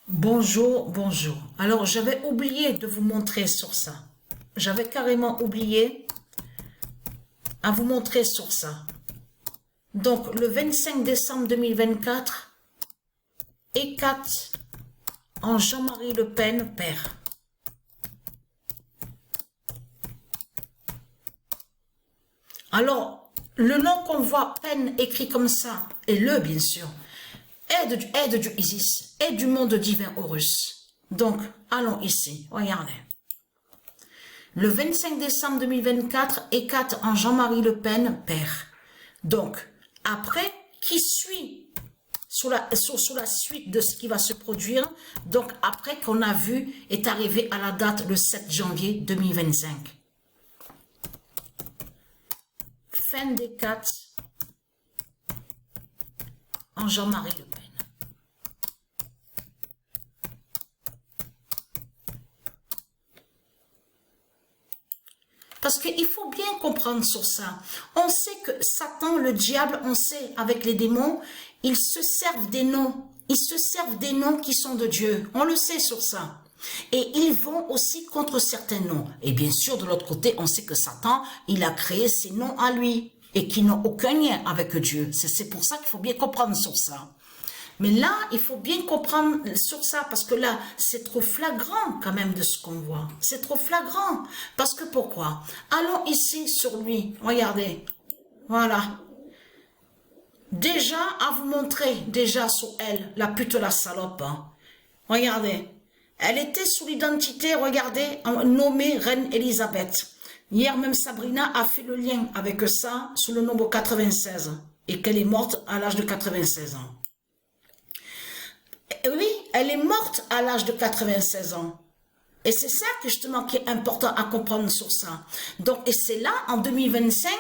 Bonjour, bonjour. Alors, j'avais oublié de vous montrer sur ça. J'avais carrément oublié à vous montrer sur ça. Donc, le 25 décembre 2024, E4 en Jean-Marie Le Pen, père. Alors, le nom qu'on voit, Pen, écrit comme ça, et le, bien sûr, est du Isis, est du monde divin Horus. Donc, allons ici, regardez. Le 25 décembre 2024, E4 en Jean-Marie Le Pen, père. Donc, après, qui suit sur la suite de ce qui va se produire, donc après qu'on a vu, est arrivé à la date le 7 janvier 2025. Fin des 4 en Jean-Marie Le Pen. Parce qu'il faut bien comprendre sur ça. On sait que Satan, le diable, on sait, avec les démons, ils se servent des noms. Ils se servent des noms qui sont de Dieu. On le sait sur ça. Et ils vont aussi contre certains noms. Et bien sûr, de l'autre côté, on sait que Satan, il a créé ses noms à lui. Et qui n'ont aucun lien avec Dieu. C'est pour ça qu'il faut bien comprendre sur ça. Mais là, il faut bien comprendre sur ça, parce que là, c'est trop flagrant quand même de ce qu'on voit. C'est trop flagrant. Parce que pourquoi? Allons ici sur lui. Regardez. Voilà. Déjà, à vous montrer, déjà sur elle, la pute, la salope. Hein. Regardez. Elle était sous l'identité, regardez, nommée Reine Elisabeth. Hier même, Sabrina a fait le lien avec ça sous le nombre 96 et qu'elle est morte à l'âge de 96 ans. Oui, elle est morte à l'âge de 96 ans. Et c'est ça que justement qui est important à comprendre sur ça. Donc, et c'est là, en 2025,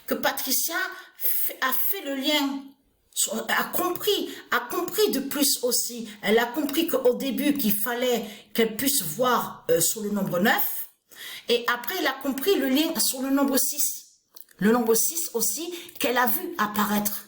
que Patricia a fait le lien, a compris de plus aussi. Elle a compris qu'au début, qu'il fallait qu'elle puisse voir sur le nombre 9. Et après, elle a compris le lien sur le nombre 6. Le nombre 6 aussi, qu'elle a vu apparaître.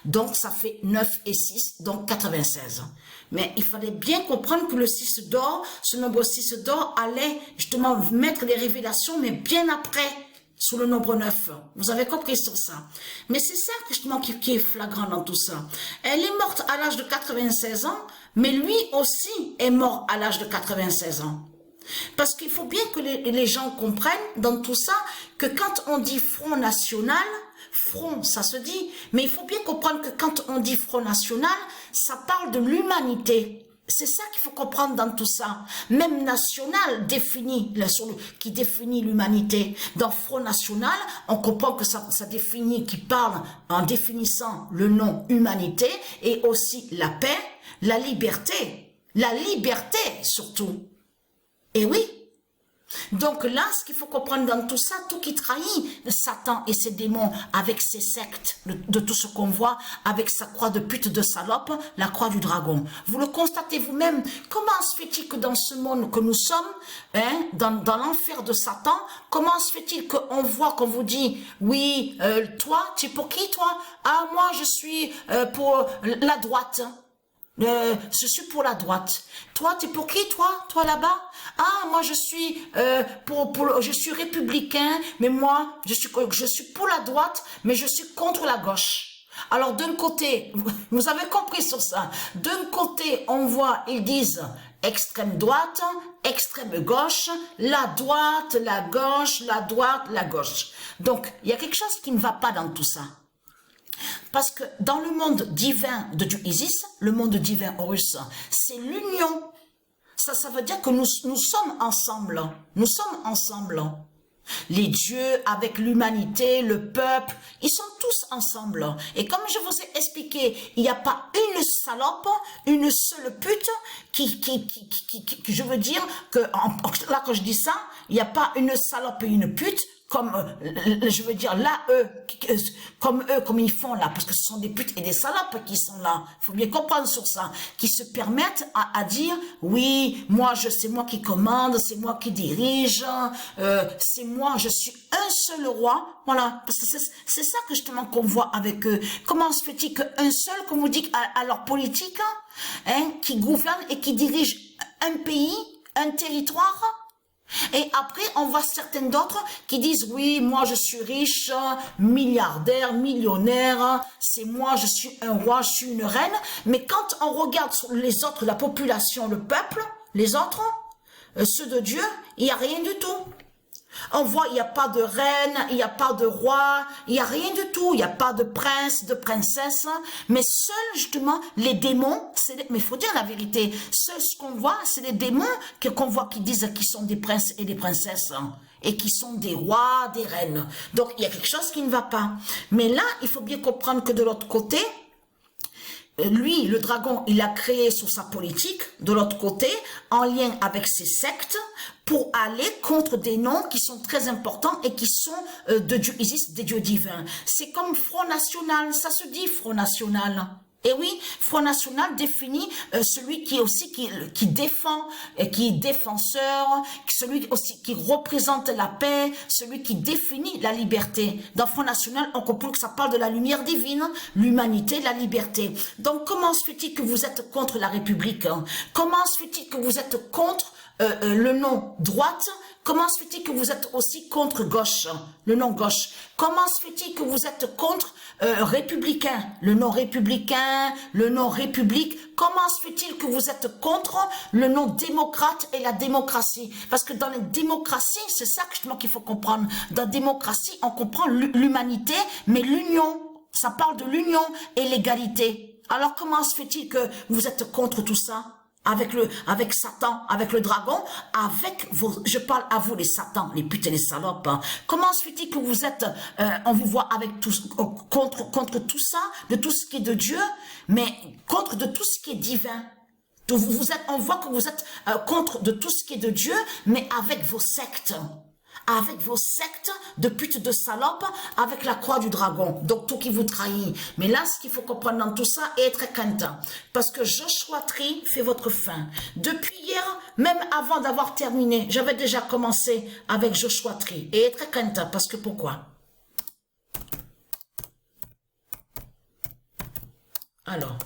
Donc, ça fait 9 et 6, donc 96. Mais il fallait bien comprendre que le 6 d'or, ce nombre 6 d'or, allait justement mettre les révélations, mais bien après, sous le nombre 9. Vous avez compris sur ça. Mais c'est ça justement qui est flagrant dans tout ça. Elle est morte à l'âge de 96 ans, mais lui aussi est mort à l'âge de 96 ans. Parce qu'il faut bien que les gens comprennent dans tout ça que quand on dit Front National, front, ça se dit, mais il faut bien comprendre que quand on dit Front National, ça parle de l'humanité. C'est ça qu'il faut comprendre dans tout ça. Même national qui définit l'humanité. Dans Front National, on comprend que ça définit, qui parle en définissant le nom humanité et aussi la paix, la liberté surtout. Et oui. Donc là, ce qu'il faut comprendre dans tout ça, tout qui trahit Satan et ses démons avec ses sectes, de tout ce qu'on voit, avec sa croix de pute de salope, la croix du dragon. Vous le constatez vous-même, comment se fait-il que dans ce monde que nous sommes, hein, dans l'enfer de Satan, comment se fait-il qu'on voit, qu'on vous dit, oui, toi, tu es pour qui toi? Ah, moi je suis pour la droite. Je suis pour la droite. Toi, t'es pour qui, toi là-bas? Ah, moi, je suis je suis républicain, mais moi, je suis pour la droite, mais je suis contre la gauche. Alors, d'un côté, vous avez compris sur ça. D'un côté, on voit, ils disent extrême droite, extrême gauche, la droite, la gauche, la droite, la gauche. Donc, il y a quelque chose qui ne va pas dans tout ça. Parce que dans le monde divin de du Isis, le monde divin Horus, c'est l'union. Ça veut dire que nous sommes ensemble. Nous sommes ensemble. Les dieux avec l'humanité, le peuple, ils sont tous ensemble. Et comme je vous ai expliqué, il n'y a pas une salope, une seule pute qui je veux dire que là quand je dis ça, il n'y a pas une salope et une pute comme, je veux dire, là, comme ils font là, parce que ce sont des putes et des salopes qui sont là, il faut bien comprendre sur ça, qui se permettent à dire, oui, moi, c'est moi qui commande, c'est moi qui dirige, c'est moi, je suis un seul roi, voilà, parce que c'est ça que justement qu'on voit avec eux. Comment se fait-il qu'un seul, comme vous dites, à leur politique, hein, qui gouverne et qui dirige un pays, un territoire? Et après, on voit certaines d'autres qui disent, oui, moi je suis riche, milliardaire, millionnaire, c'est moi, je suis un roi, je suis une reine. Mais quand on regarde sur les autres, la population, le peuple, les autres, ceux de Dieu, il n'y a rien du tout. On voit, il n'y a pas de reine, il n'y a pas de roi, il n'y a rien du tout, il n'y a pas de prince, de princesse, mais seuls justement les démons, mais il faut dire la vérité, seuls ce qu'on voit, c'est les démons qu'on voit qui disent qu'ils sont des princes et des princesses, et qui sont des rois, des reines. Donc il y a quelque chose qui ne va pas. Mais là, il faut bien comprendre que de l'autre côté, lui, le dragon, il a créé sous sa politique, de l'autre côté, en lien avec ses sectes, pour aller contre des noms qui sont très importants et qui sont de Dieu Isis, des dieux divins. C'est comme Front National, ça se dit Front National. Et oui, Front National définit celui qui est aussi qui défend, qui est défenseur, celui aussi qui représente la paix, celui qui définit la liberté. Dans Front National, on comprend que ça parle de la lumière divine, l'humanité, la liberté. Donc, comment se fait-il que vous êtes contre la République, hein? Comment se fait-il que vous êtes contre le nom droite? Comment se fait-il que vous êtes aussi contre gauche, le nom gauche? Comment se fait-il que vous êtes contre républicain, le nom républicain, le nom république? Comment se fait-il que vous êtes contre le nom démocrate et la démocratie? Parce que dans les démocraties, c'est ça justement qu'il faut comprendre. Dans la démocratie, on comprend l'humanité, mais l'union, ça parle de l'union et l'égalité. Alors comment se fait-il que vous êtes contre tout ça? Avec Satan, avec le dragon, avec vos, je parle à vous les satans, les putes et les salopes. Hein. Comment se fait-il que vous êtes, on vous voit avec tout, contre tout ça, de tout ce qui est de Dieu, mais contre de tout ce qui est divin. On voit que vous êtes contre de tout ce qui est de Dieu, mais avec vos sectes. Avec vos sectes de putes de salopes, avec la croix du dragon, donc tout qui vous trahit. Mais là, ce qu'il faut comprendre dans tout ça est très content, parce que Joshua Tree fait votre fin. Depuis hier, même avant d'avoir terminé, j'avais déjà commencé avec Joshua Tree, et très content, parce que pourquoi? Alors,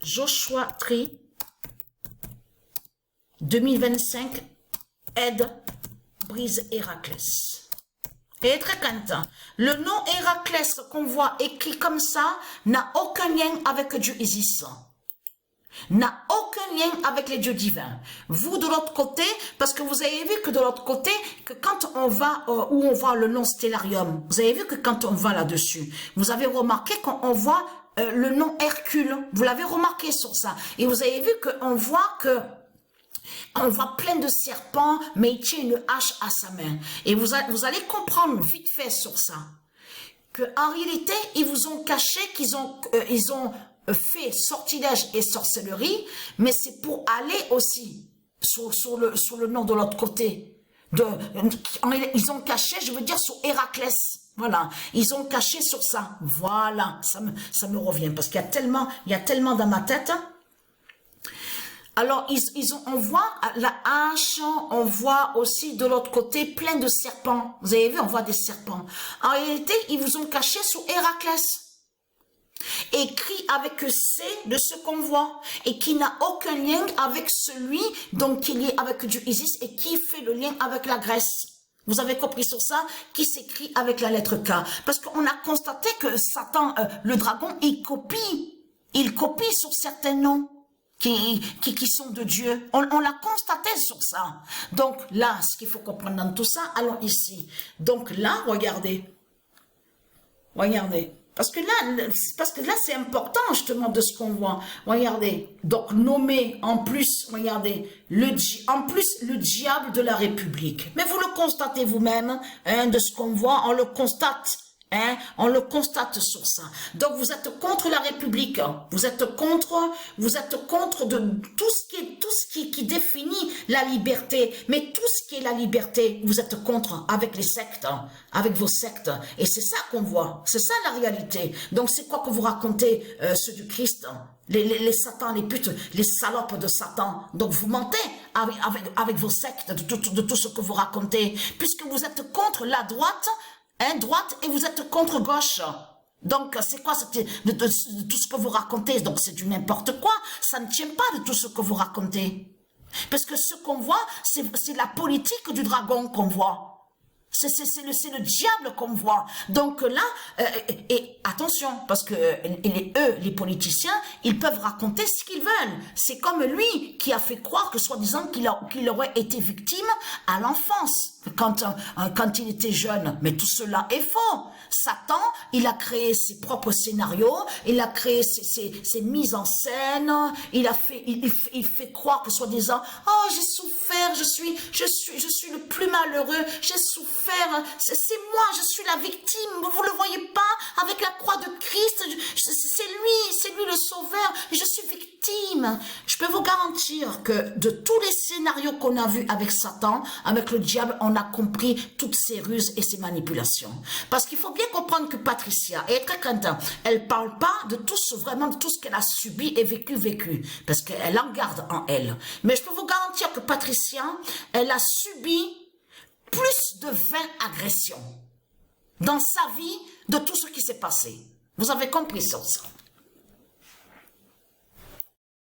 Joshua Tree, 2025, aide, brise Héraclès. Et très content. Le nom Héraclès qu'on voit écrit comme ça n'a aucun lien avec Dieu Isis. N'a aucun lien avec les dieux divins. Vous de l'autre côté, parce que vous avez vu que de l'autre côté, que quand on va où on voit le nom Stellarium, vous avez vu que quand on va là-dessus, vous avez remarqué qu'on voit le nom Hercule. Vous l'avez remarqué sur ça. Et vous avez vu qu'on voit que on voit plein de serpents, mais il tient une hache à sa main. Et vous allez comprendre vite fait sur ça, que en réalité, ils vous ont caché qu'ils ont, ils ont fait sortilège et sorcellerie, mais c'est pour aller aussi sur le nom de l'autre côté. Ils ont caché, je veux dire, sur Héraclès. Voilà, ils ont caché sur ça. Voilà, ça me revient, parce qu'il y a tellement dans ma tête. Alors, on voit la hache, on voit aussi de l'autre côté plein de serpents. Vous avez vu, on voit des serpents. En réalité, ils vous ont caché sous Héraclès. Écrit avec C de ce qu'on voit. Et qui n'a aucun lien avec celui donc qui est lié avec Dieu Isis et qui fait le lien avec la Grèce. Vous avez compris sur ça, qui s'écrit avec la lettre K. Parce qu'on a constaté que Satan, le dragon, il copie sur certains noms. Qui sont de Dieu. On l'a constaté sur ça. Donc là, ce qu'il faut comprendre dans tout ça, allons ici. Donc là, regardez. Regardez. Parce que là, c'est important justement de ce qu'on voit. Regardez. Donc nommé en plus, regardez, en plus le diable de la République. Mais vous le constatez vous-même, hein, de ce qu'on voit, on le constate. Hein, on le constate sur ça. Donc vous êtes contre la République, vous êtes contre de tout ce qui définit la liberté, mais tout ce qui est la liberté, vous êtes contre avec les sectes, avec vos sectes. Et c'est ça qu'on voit, c'est ça la réalité. Donc c'est quoi que vous racontez, ceux du Christ, les satans, les putes, les salopes de Satan. Donc vous mentez avec vos sectes de tout ce que vous racontez, puisque vous êtes contre la droite, droite, et vous êtes contre gauche. Donc, c'est quoi de tout ce que vous racontez? Donc, c'est du n'importe quoi. Ça ne tient pas de tout ce que vous racontez. Parce que ce qu'on voit, c'est la politique du dragon qu'on voit. C'est le diable qu'on voit. Donc là, et attention, parce que eux, les politiciens, ils peuvent raconter ce qu'ils veulent. C'est comme lui qui a fait croire que soi-disant qu'il aurait été victime à l'enfance, quand il était jeune. Mais tout cela est faux. Satan, il a créé ses propres scénarios, il a créé ses mises en scène, il fait croire que soi-disant, oh, j'ai souffert, je suis le plus malheureux, j'ai souffert, c'est moi, je suis la victime, vous le voyez pas, avec la croix de Christ, c'est lui le sauveur, je suis victime. Je peux vous garantir que de tous les scénarios qu'on a vus avec Satan, avec le diable, on a compris toutes ses ruses et ses manipulations. Parce qu'il faut bien comprendre que Patricia est très craintive. Elle parle pas de vraiment de tout ce qu'elle a subi et vécu, parce qu'elle en garde en elle. Mais je peux vous garantir que Patricia, elle a subi plus de 20 agressions dans sa vie de tout ce qui s'est passé. Vous avez compris sur ça.